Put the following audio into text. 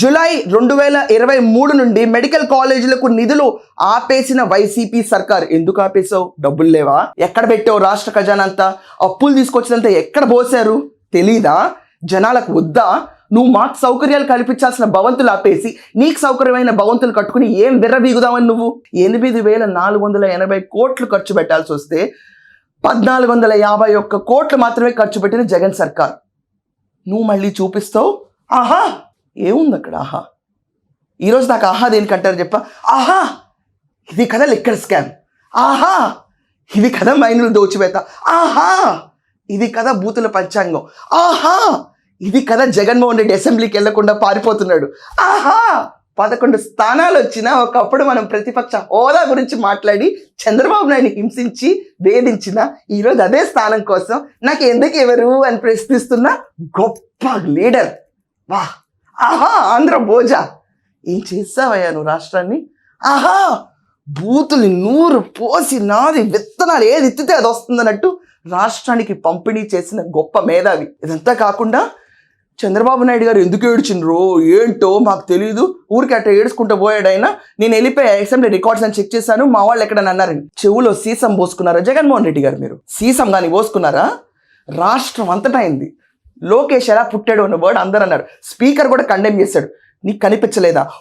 July 2023 నుండి medical కాలేజీలకు నిధులు ఆపేసిన వైసీపీ సర్కార్. ఎందుకు ఆపేసావు? డబ్బులు లేవా? ఎక్కడ పెట్టావు? రాష్ట్ర ఖజానా అంతా అప్పులు తీసుకొచ్చినంత ఎక్కడ పోసారు తెలీదా? జనాలకు వద్దా? నువ్వు మాకు సౌకర్యాలు కల్పించాల్సిన భవంతులు ఆపేసి నీకు సౌకర్యమైన భవంతులు కట్టుకుని ఏం విర్రవీగుదామని నువ్వు 8,480 కోట్లు ఖర్చు పెట్టాల్సి వస్తే 1,451 కోట్లు మాత్రమే ఖర్చు పెట్టిన జగన్ సర్కార్. నువ్వు మళ్ళీ చూపిస్తావు. ఆహా, ఏముంది అక్కడ? ఆహా, ఈరోజు నాకు ఆహా దేనికంటారు చెప్ప? ఆహా, ఇది కదా లిక్కర్ స్కామ్. ఆహా, ఇది కదా మైనులు దోచివేత. ఆహా, ఇది కదా బూతుల పంచాంగం. ఆహా, ఇది కదా జగన్మోహన్ రెడ్డి అసెంబ్లీకి వెళ్లకుండా పారిపోతున్నాడు. ఆహా, 11 స్థానాలు వచ్చినా ఒకప్పుడు మనం ప్రతిపక్ష హోదా గురించి మాట్లాడి చంద్రబాబు నాయుడిని హింసించి వేధించిన ఈరోజు అదే స్థానం కోసం నాకు ఎందుకు ఎవరు అని ప్రశ్నిస్తున్న గొప్ప లీడర్. వా, ఆహా, ఆంధ్ర భోజా, ఏం చేస్తావయ్యా నువ్వు రాష్ట్రాన్ని? ఆహా, బూతులు నూరు పోసి నాది విత్తనాలు ఏది ఎత్తితే అది వస్తుందన్నట్టు రాష్ట్రానికి పంపిణీ చేసిన గొప్ప మేధావి. ఇదంతా కాకుండా చంద్రబాబు నాయుడు గారు ఎందుకు ఏడ్చిండ్రో ఏంటో మాకు తెలియదు, ఊరికి అట్లా ఏడ్చుకుంటూ పోయాడు. ఆయన నేను వెళ్ళిపోయి అసెంబ్లీ రికార్డ్స్ అని చెక్ చేశాను, మా వాళ్ళు ఎక్కడని అన్నారండి. చెవులో సీసం పోసుకున్నారా జగన్మోహన్ రెడ్డి గారు? మీరు సీసం కానీ పోసుకున్నారా? రాష్ట్రం అంతటా అయింది. లోకేష్ ఎలా పుట్టాడు అన్న వర్డ్ అందరూ అన్నారు. స్పీకర్ కూడా కండెమ్ చేశాడు. నీకు కనిపించలేదా?